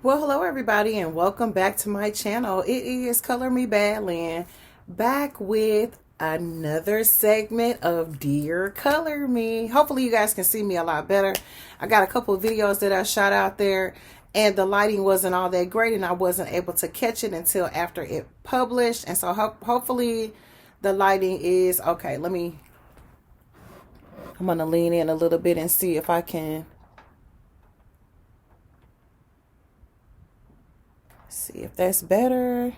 Well, hello everybody and welcome back to my channel. It is Color Me Badland, back with another segment of Dear Color Me. Hopefully you guys can see me a lot better. I got a couple of videos that I shot out there and the lighting wasn't all that great and I wasn't able to catch it until after it published. And so hopefully the lighting is okay. I'm going to lean in a little bit and see if I can see if that's better.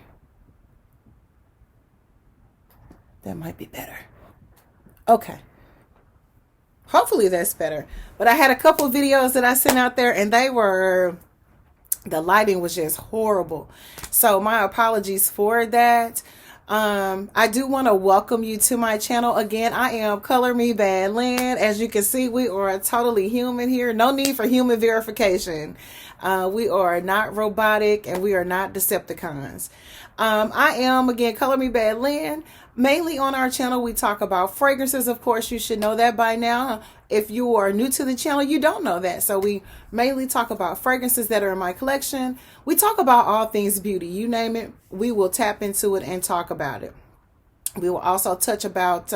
That might be better. Okay. Hopefully that's better. But I had a couple videos that I sent out there and the lighting was just horrible. So my apologies for that. I do want to welcome you to my channel again. I am Color Me Badland. As you can see, we are totally human here. No need for human verification. We are not robotic and we are not Decepticons. I am, again, Color Me Badland. Mainly on our channel, we talk about fragrances. Of course, you should know that by now. If you are new to the channel, you don't know that. So we mainly talk about fragrances that are in my collection. We talk about all things beauty. You name it, we will tap into it and talk about it. We will also touch about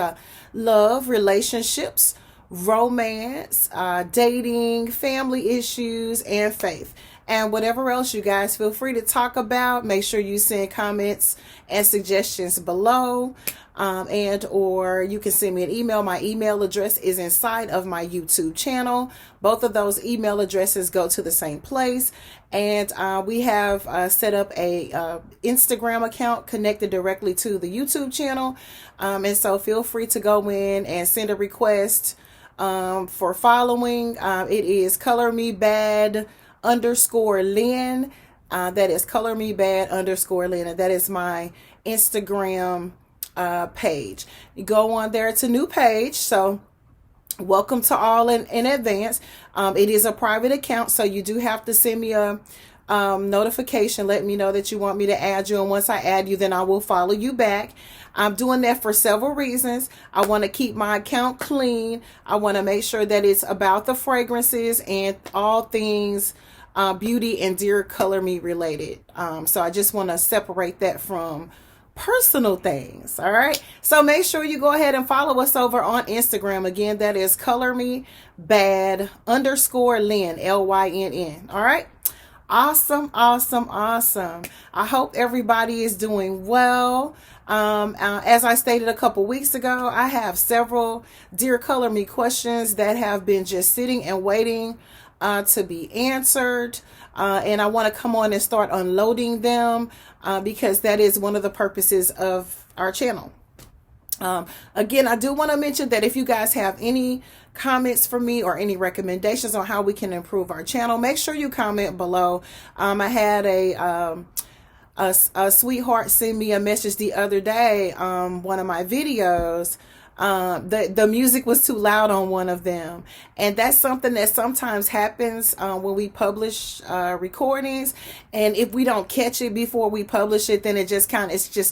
love, relationships, romance, dating, family issues, and faith. And whatever else you guys feel free to talk about, make sure you send comments and suggestions below. Or you can send me an email. My email address is inside of my YouTube channel. Both of those email addresses go to the same place. And we have set up a Instagram account connected directly to the YouTube channel. And so feel free to go in and send a request for following. It is Color Me Bad _Lynn. That is Color Me Bad _Lynn. And that is my Instagram page. You go on there, it's a new page, so welcome to all in advance. It is a private account, so you do have to send me a notification, let me know that you want me to add you, and once I add you, then I will follow you back. I'm doing that for several reasons. I want to keep my account clean. I want to make sure that it's about the fragrances and all things beauty and Dear Color Me related. So I just want to separate that from personal things. All right, so make sure you go ahead and follow us over on Instagram. Again, that is Color Me Bad _Lynn, LYNN. All right, awesome. I hope everybody is doing well. As I stated a couple weeks ago, I have several Dear Color Me questions that have been just sitting and waiting to be answered. And I want to come on and start unloading them because that is one of the purposes of our channel. Again, I do want to mention that if you guys have any comments for me or any recommendations on how we can improve our channel, make sure you comment below. I had a sweetheart send me a message the other day, one of my videos. The music was too loud on one of them, and that's something that sometimes happens when we publish recordings, and if we don't catch it before we publish it, then it's just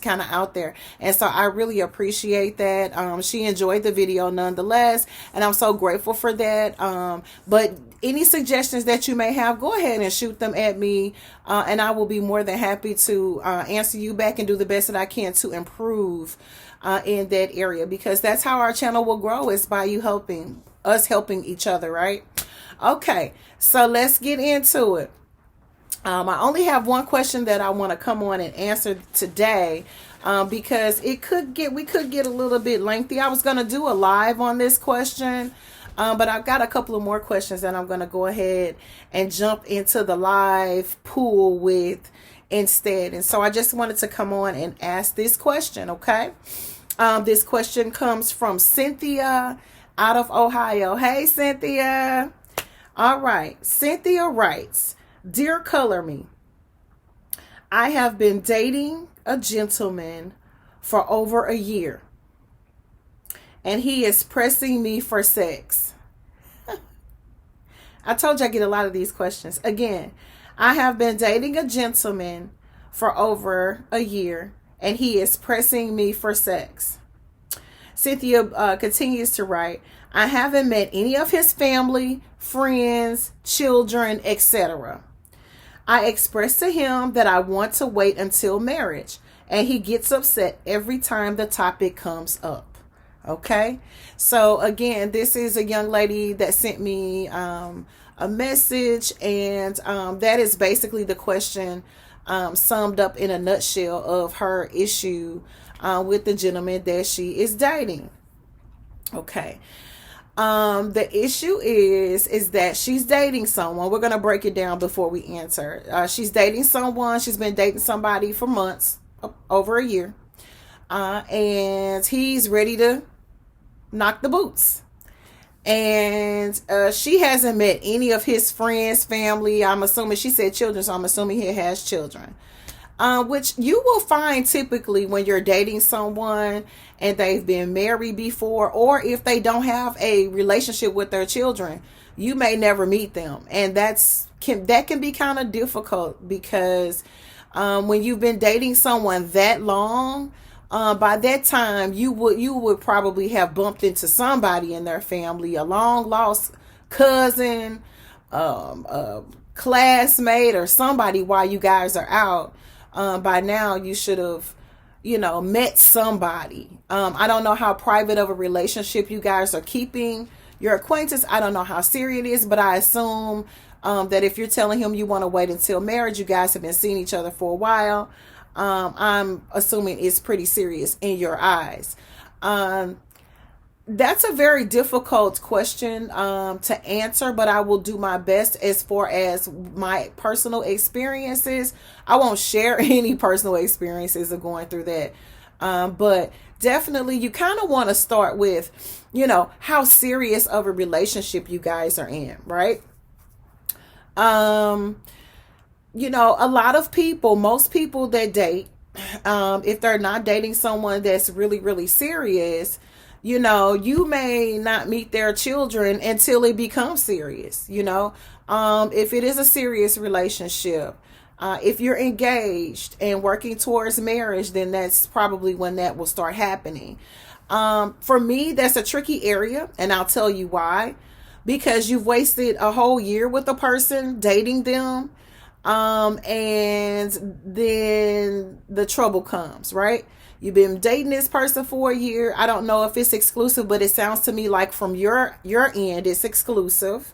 kind of out there. And so I really appreciate that. She enjoyed the video nonetheless, and I'm so grateful for that. But any suggestions that you may have, go ahead and shoot them at me, and I will be more than happy to answer you back and do the best that I can to improve in that area, because that's how our channel will grow, is by you helping each other, right? Okay, so let's get into it. I only have one question that I want to come on and answer today, because we could get a little bit lengthy. I was going to do a live on this question, but I've got a couple of more questions that I'm going to go ahead and jump into the live pool with instead. And so I just wanted to come on and ask this question. Okay. This question comes from Cynthia out of Ohio. Hey, Cynthia. All right. Cynthia writes, Dear Color Me, I have been dating a gentleman for over a year, and he is pressing me for sex. I told you I get a lot of these questions. Again, I have been dating a gentleman for over a year, and he is pressing me for sex. Cynthia continues to write, I haven't met any of his family, friends, children, etc. I express to him that I want to wait until marriage, and he gets upset every time the topic comes up. Okay, so again, this is a young lady that sent me a message, and that is basically the question summed up in a nutshell of her issue with the gentleman that she is dating. Okay. The issue is that she's dating someone. We're gonna break it down before we answer. She's dating someone. She's been dating somebody for months, over a year, and he's ready to knock the boots. And she hasn't met any of his friends, family. I'm assuming she said children, so I'm assuming he has children. Which you will find typically when you're dating someone and they've been married before, or if they don't have a relationship with their children, you may never meet them, and that can be kind of difficult because when you've been dating someone that long, by that time you would probably have bumped into somebody in their family, a long lost cousin, a classmate, or somebody while you guys are out. By now you should have, met somebody. I don't know how private of a relationship you guys are keeping your acquaintance. I don't know how serious it is, but I assume that if you're telling him you want to wait until marriage, you guys have been seeing each other for a while. I'm assuming it's pretty serious in your eyes. That's a very difficult question to answer, but I will do my best as far as my personal experiences. I won't share any personal experiences of going through that. But definitely you kind of want to start with, how serious of a relationship you guys are in, right? A lot of people, most people that date, if they're not dating someone that's really, really serious, you may not meet their children until it becomes serious. If it is a serious relationship, if you're engaged and working towards marriage, then that's probably when that will start happening. For me, that's a tricky area, and I'll tell you why. Because you've wasted a whole year with a person, dating them, and then the trouble comes, right? You've been dating this person for a year. I don't know if it's exclusive, but it sounds to me like from your end, it's exclusive.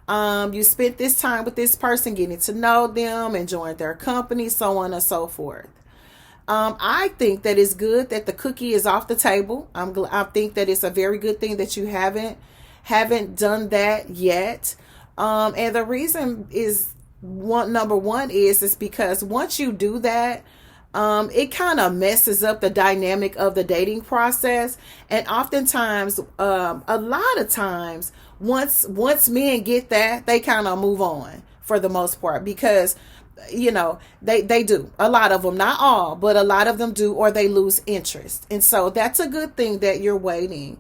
You spent this time with this person, getting to know them, enjoying their company, so on and so forth. I think that it's good that the cookie is off the table. I think that it's a very good thing that you haven't done that yet. And the reason is number one is because once you do that, it kind of messes up the dynamic of the dating process. And oftentimes, a lot of times, once men get that, they kind of move on for the most part, because, they do. A lot of them, not all, but a lot of them do, or they lose interest. And so that's a good thing that you're waiting.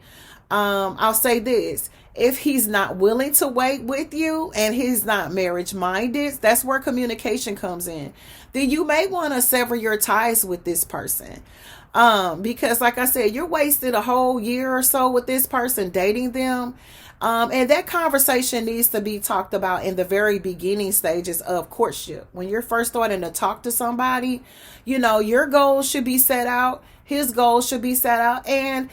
I'll say this. If he's not willing to wait with you and he's not marriage minded, that's where communication comes in. Then you may want to sever your ties with this person. Because like I said, you're wasted a whole year or so with this person, dating them. And that conversation needs to be talked about in the very beginning stages of courtship. When you're first starting to talk to somebody, your goals should be set out. His goals should be set out. And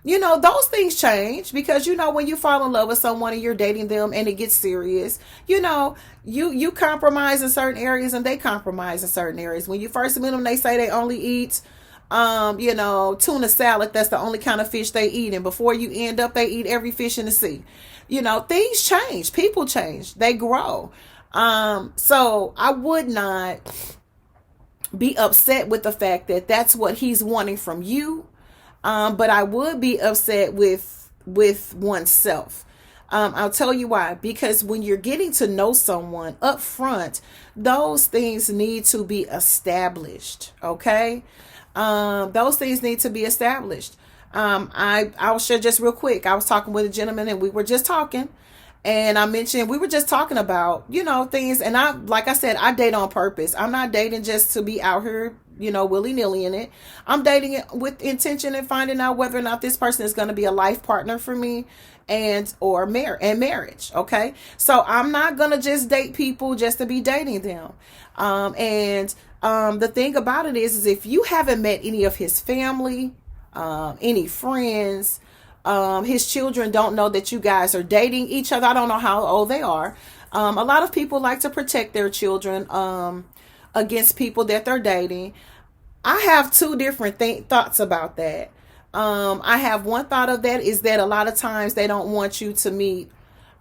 those things change because, when you fall in love with someone and you're dating them and it gets serious, you compromise in certain areas and they compromise in certain areas. When you first meet them, they say they only eat, tuna salad. That's the only kind of fish they eat. And before you end up, they eat every fish in the sea. Things change. People change. They grow. So I would not be upset with the fact that that's what he's wanting from you. But I would be upset with oneself. I'll tell you why. Because when you're getting to know someone up front, those things need to be established. Okay? Those things need to be established. I'll share just real quick. I was talking with a gentleman and we were just talking. And I mentioned we were just talking about, things. And like I said, I date on purpose. I'm not dating just to be out here, willy-nilly in it. I'm dating it with intention and finding out whether or not this person is going to be a life partner for me and marriage. Okay, so I'm not gonna just date people just to be dating them. The thing about it is if you haven't met any of his family, any friends, his children don't know that you guys are dating each other. I don't know how old they are. A lot of people like to protect their children against people that they're dating. I have two different thoughts about that. I have one thought of that is that a lot of times they don't want you to meet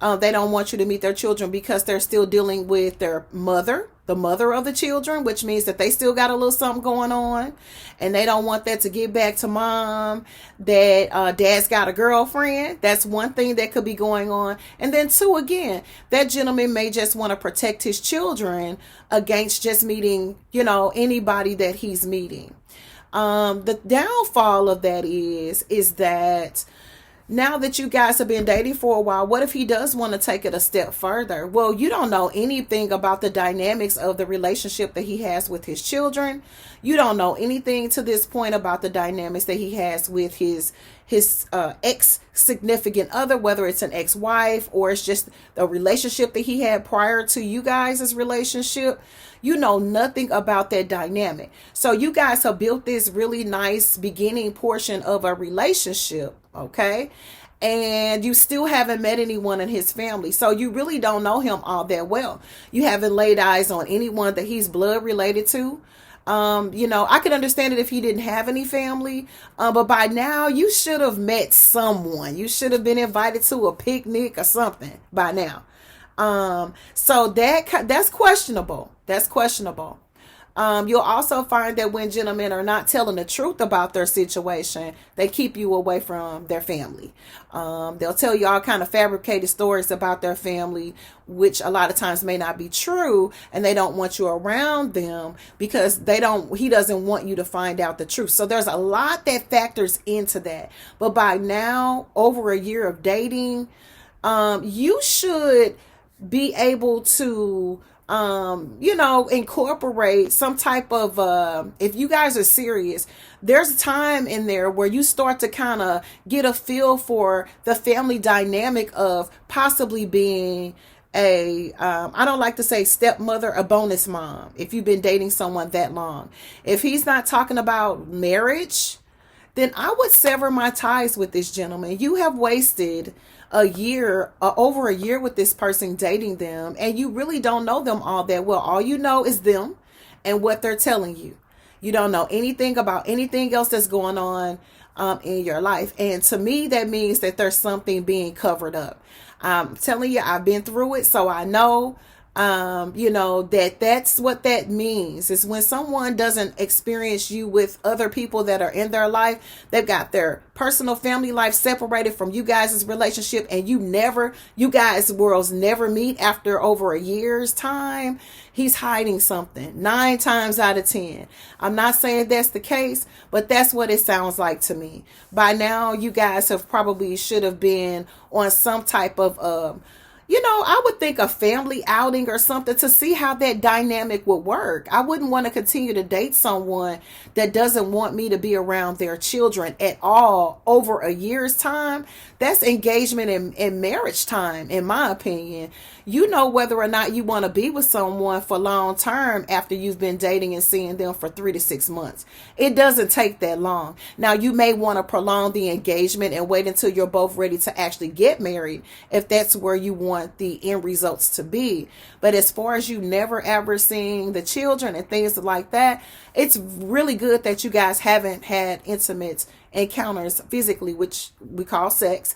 their children because they're still dealing with their mother, the mother of the children, which means that they still got a little something going on, and they don't want that to get back to mom, that dad's got a girlfriend. That's one thing that could be going on. And then two, again, that gentleman may just want to protect his children against just meeting, anybody that he's meeting. The downfall of that is that now that you guys have been dating for a while, what if he does want to take it a step further? Well, you don't know anything about the dynamics of the relationship that he has with his children. You don't know anything to this point about the dynamics that he has with his ex significant other, whether it's an ex-wife or it's just the relationship that he had prior to you guys' relationship. You know nothing about that dynamic. So you guys have built this really nice beginning portion of a relationship, okay? And you still haven't met anyone in his family. So you really don't know him all that well. You haven't laid eyes on anyone that he's blood related to. I could understand it if he didn't have any family, but by now you should have met someone. You should have been invited to a picnic or something by now. So that's questionable. That's questionable. You'll also find that when gentlemen are not telling the truth about their situation, they keep you away from their family. They'll tell you all kind of fabricated stories about their family, which a lot of times may not be true, and they don't want you around them because he doesn't want you to find out the truth. So there's a lot that factors into that. But by now, over a year of dating, you should be able to incorporate some type of, if you guys are serious, there's a time in there where you start to kind of get a feel for the family dynamic of possibly being I don't like to say stepmother, a bonus mom, if you've been dating someone that long. If he's not talking about marriage, then I would sever my ties with this gentleman. You have wasted over a year with this person dating them, and you really don't know them all that well. All you know is them and what they're telling you. You don't know anything about anything else that's going on in your life. And to me, that means that there's something being covered up. I'm telling you, I've been through it, so I know. That's what that means is when someone doesn't experience you with other people that are in their life, they've got their personal family life separated from you guys' relationship, and you guys' worlds never meet after over a year's time. He's hiding something 9 times out of 10. I'm not saying that's the case, but that's what it sounds like to me. By now, you guys should have been on some type of I would think a family outing or something to see how that dynamic would work. I wouldn't want to continue to date someone that doesn't want me to be around their children at all over a year's time. That's engagement and marriage time, in my opinion. You know whether or not you want to be with someone for long term after you've been dating and seeing them for 3 to 6 months. It doesn't take that long. Now, you may want to prolong the engagement and wait until you're both ready to actually get married if that's where you want the end results to be. But as far as you never ever seeing the children and things like that, it's really good that you guys haven't had intimate encounters physically, which we call sex,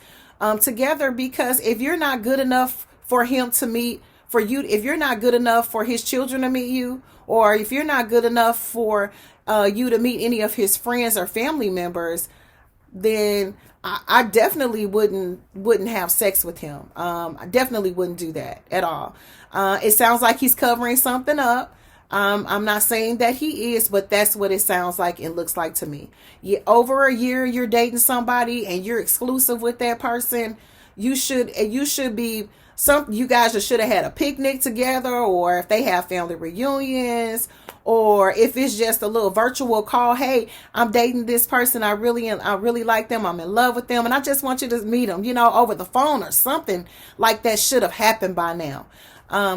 together, because if you're not good enough for him to meet for you, if you're not good enough for his children to meet you, or if you're not good enough for you to meet any of his friends or family members, then I definitely wouldn't have sex with him. I definitely wouldn't do that at all. It sounds like he's covering something up. I'm not saying that he is, but that's what it sounds like and looks like to me. Over a year you're dating somebody and you're exclusive with that person, you should be some you guys just should have had a picnic together, or if they have family reunions, or if it's just a little virtual call. Hey, I'm dating this person. I really like them. I'm in love with them, and I just want you to meet them, over the phone or something like that should have happened by now.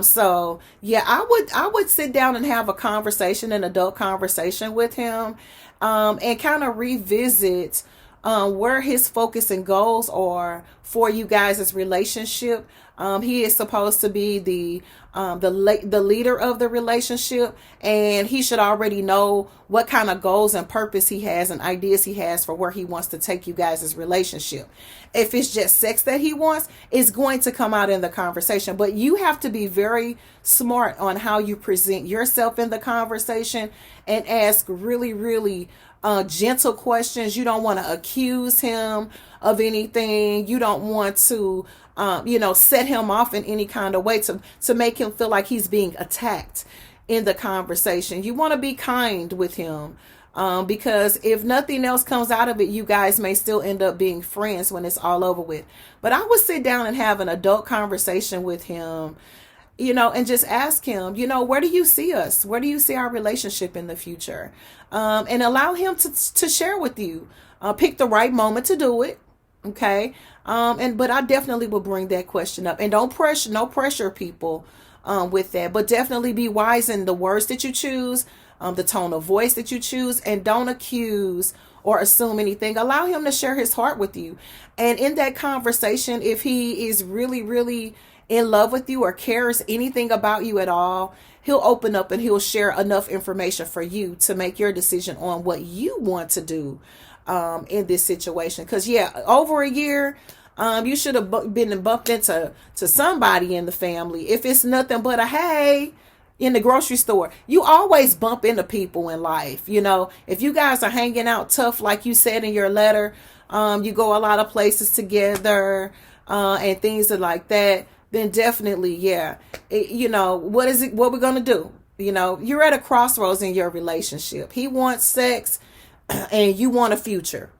So yeah, I would sit down and have a conversation, an adult conversation with him, and kind of revisit where his focus and goals are for you guys' relationship. He is supposed to be the leader of the relationship, and he should already know what kind of goals and purpose he has and ideas he has for where he wants to take you guys' relationship. If it's just sex that he wants, it's going to come out in the conversation, but you have to be very smart on how you present yourself in the conversation and ask really, really gentle questions. You don't want to accuse him of anything. You don't want to set him off in any kind of way to make him feel like he's being attacked in the conversation. You want to be kind with him, because if nothing else comes out of it, you guys may still end up being friends when it's all over with. But I would sit down and have an adult conversation with him, and just ask him, where do you see us? Where do you see our relationship in the future? And allow him to share with you. Pick the right moment to do it. Okay. But I definitely will bring that question up, and no pressure people, with that, but definitely be wise in the words that you choose, the tone of voice that you choose, and don't accuse or assume anything. Allow him to share his heart with you. And in that conversation, if he is really, really in love with you or cares anything about you at all, he'll open up and he'll share enough information for you to make your decision on what you want to do in this situation. Because over a year, you should have been bumped into somebody in the family. If it's nothing but a hey in the grocery store, you always bump into people in life. If you guys are hanging out tough, like you said in your letter, you go a lot of places together, and things like that, then definitely, what we're going to do? You're at a crossroads in your relationship. He wants sex and you want a future.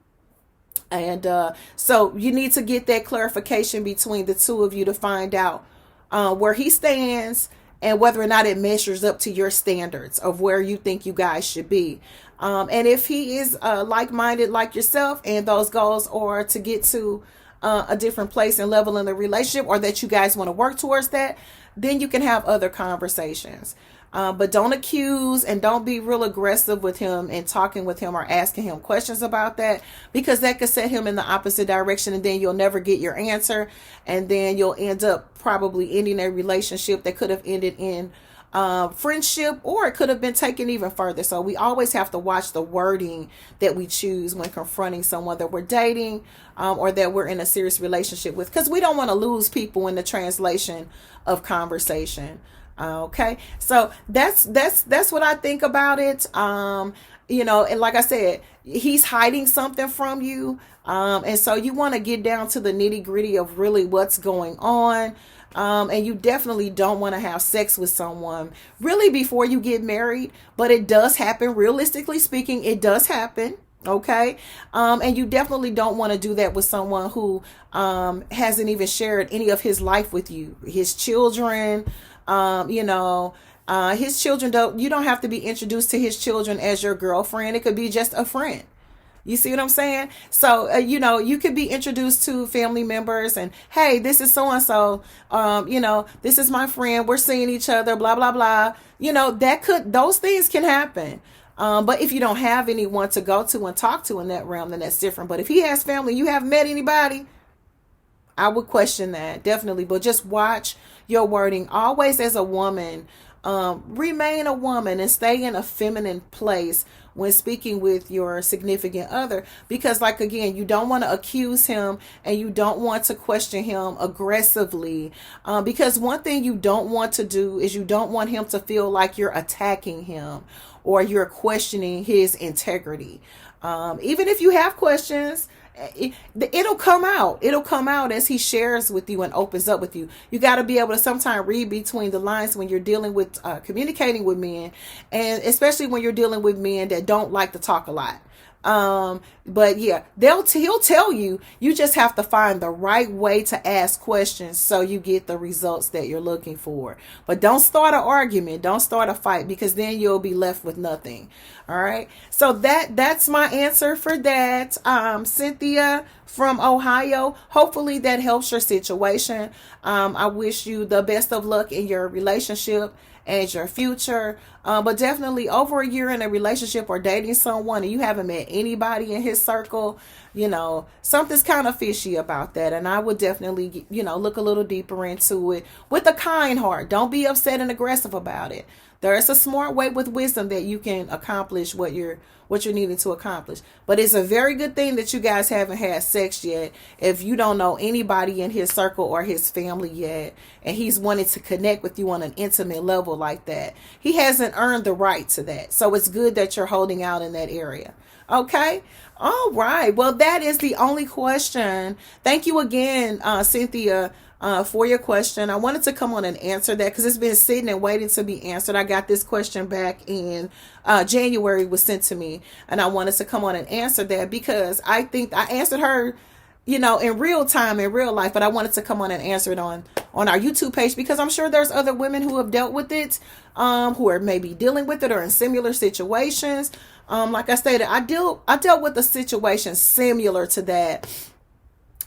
And so you need to get that clarification between the two of you to find out where he stands and whether or not it measures up to your standards of where you think you guys should be. And if he is like-minded like yourself, and those goals are to get to a different place and level in the relationship, or that you guys want to work towards that, then you can have other conversations. But don't accuse, and don't be real aggressive with him and talking with him or asking him questions about that, because that could set him in the opposite direction, and then you'll never get your answer, and then you'll end up probably ending a relationship that could have ended in friendship, or it could have been taken even further. So we always have to watch the wording that we choose when confronting someone that we're dating, or that we're in a serious relationship with, because we don't want to lose people in the translation of conversation. Okay, so that's what I think about it. And like I said, he's hiding something from you, and so you want to get down to the nitty gritty of really what's going on. And you definitely don't want to have sex with someone really before you get married, but it does happen. Realistically speaking, it does happen. Okay. And you definitely don't want to do that with someone who hasn't even shared any of his life with you. His children, his children you don't have to be introduced to his children as your girlfriend. It could be just a friend. You see what I'm saying? So, you could be introduced to family members and, hey, this is so-and-so, this is my friend. We're seeing each other, blah, blah, blah. Those things can happen. But if you don't have anyone to go to and talk to in that realm, then that's different. But if he has family, you haven't met anybody, I would question that, definitely. But just watch your wording. Always, as a woman, remain a woman and stay in a feminine place when speaking with your significant other, because again, you don't want to accuse him and you don't want to question him aggressively, because one thing you don't want to do is you don't want him to feel like you're attacking him or you're questioning his integrity. Even if you have questions, it'll come out as he shares with you and opens up with you. You got to be able to sometimes read between the lines when you're dealing with communicating with men, and especially when you're dealing with men that don't like to talk a lot. But yeah, he'll tell you. You just have to find the right way to ask questions so you get the results that you're looking for. But don't start an argument. Don't start a fight, because then you'll be left with nothing. All right. So that's my answer for that. Cynthia from Ohio. Hopefully that helps your situation. I wish you the best of luck in your relationship and your future. But definitely over a year in a relationship or dating someone and you haven't met anybody in his circle, something's kind of fishy about that. And I would definitely, look a little deeper into it with a kind heart. Don't be upset and aggressive about it. There is a smart way with wisdom that you can accomplish what you're needing to accomplish. But it's a very good thing that you guys haven't had sex yet if you don't know anybody in his circle or his family yet, and he's wanting to connect with you on an intimate level like that. He hasn't earned the right to that. So it's good that you're holding out in that area. Okay. All right. Well, that is the only question. Thank you again, Cynthia, for your question. I wanted to come on and answer that because it's been sitting and waiting to be answered. I got this question back in January, was sent to me, and I wanted to come on and answer that because I think I answered her, in real time, in real life, but I wanted to come on and answer it on our YouTube page because I'm sure there's other women who have dealt with it, who are maybe dealing with it or in similar situations. Like I stated, I dealt with a situation similar to that.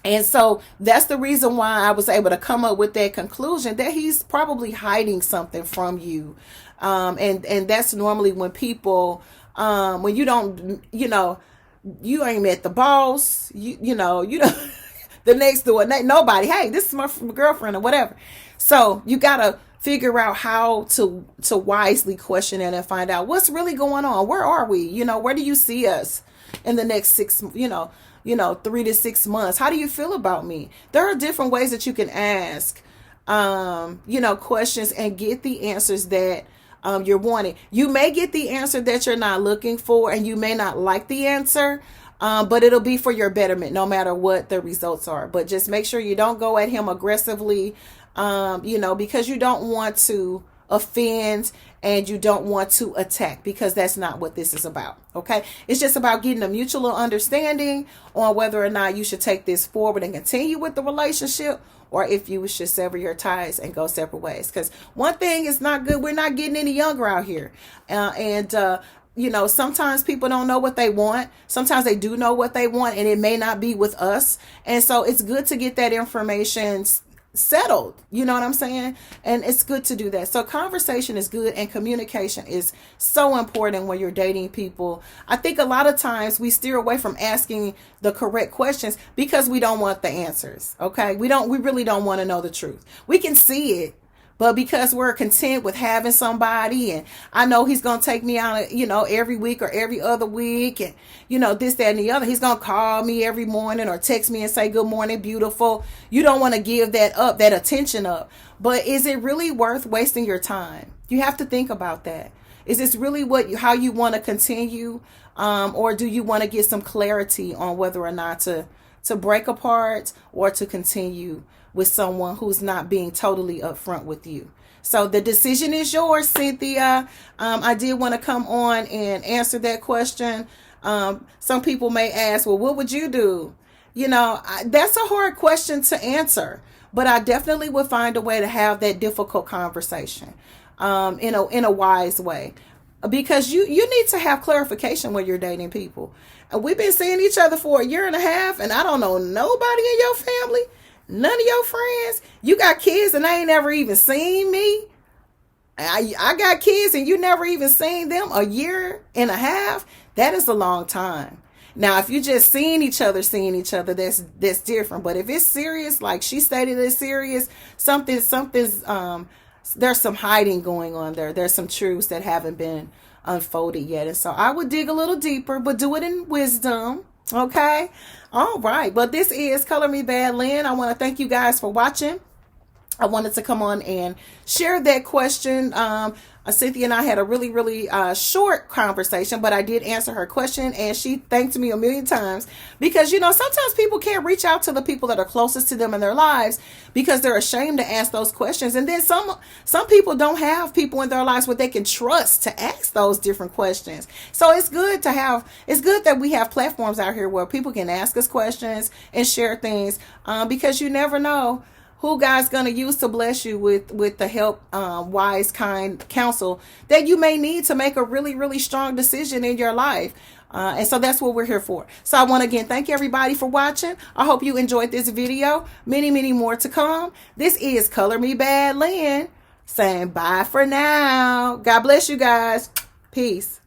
And so that's the reason why I was able to come up with that conclusion that he's probably hiding something from you. And that's normally when people, when you don't, you ain't met the boss, you don't, the next door, nobody, hey, this is my girlfriend or whatever. So you got to figure out how to wisely question it and find out what's really going on. Where are we? Where do you see us in the next 3 to 6 months? How do you feel about me? There are different ways that you can ask, questions and get the answers that you're wanting. You may get the answer that you're not looking for, and you may not like the answer, but it'll be for your betterment no matter what the results are. But just make sure you don't go at him aggressively, because you don't want to offend and you don't want to attack, because that's not what this is about. Okay. It's just about getting a mutual understanding on whether or not you should take this forward and continue with the relationship, or if you should sever your ties and go separate ways. Because one thing is not good. We're not getting any younger out here. Sometimes people don't know what they want. Sometimes they do know what they want, and it may not be with us. And so it's good to get that information settled. You know what I'm saying? And it's good to do that. So conversation is good, and communication is so important when you're dating people. I think a lot of times we steer away from asking the correct questions because we don't want the answers. Okay. We really don't want to know the truth. We can see it, but because we're content with having somebody, and I know he's going to take me out, every week or every other week, and, this, that, and the other, he's going to call me every morning or text me and say, good morning, beautiful. You don't want to give that up, that attention up. But is it really worth wasting your time? You have to think about that. Is this really how you want to continue? Or do you want to get some clarity on whether or not to break apart or to continue with someone who's not being totally upfront with you? So the decision is yours, Cynthia. I did want to come on and answer that question. Some people may ask, well, what would you do? That's a hard question to answer, but I definitely would find a way to have that difficult conversation in a wise way, because you need to have clarification when you're dating people. And we've been seeing each other for a year and a half, and I don't know nobody in your family. None of your friends. You got kids and they ain't never even seen me. I got kids and you never even seen them. A year and a half. That is a long time. Now, if you just seeing each other, that's different. But if it's serious, like she stated, it's serious. Something's there's some hiding going on there. There's some truths that haven't been unfolded yet. And so I would dig a little deeper, but do it in wisdom. Okay. All right. Well, this is Color Me Bad Lynn. I want to thank you guys for watching. I wanted to come on and share that question. Cynthia and I had a really short conversation, but I did answer her question, and she thanked me a million times because, you know, sometimes people can't reach out to the people that are closest to them in their lives because they're ashamed to ask those questions. And then some people don't have people in their lives where they can trust to ask those different questions. So it's good that we have platforms out here where people can ask us questions and share things, because you never know who God's going to use to bless you with the help, wise, kind counsel that you may need to make a really strong decision in your life. And so that's what we're here for. So I want to again thank everybody for watching. I hope you enjoyed this video. Many more to come. This is Color Me Bad Lynn saying bye for now. God bless you guys. Peace.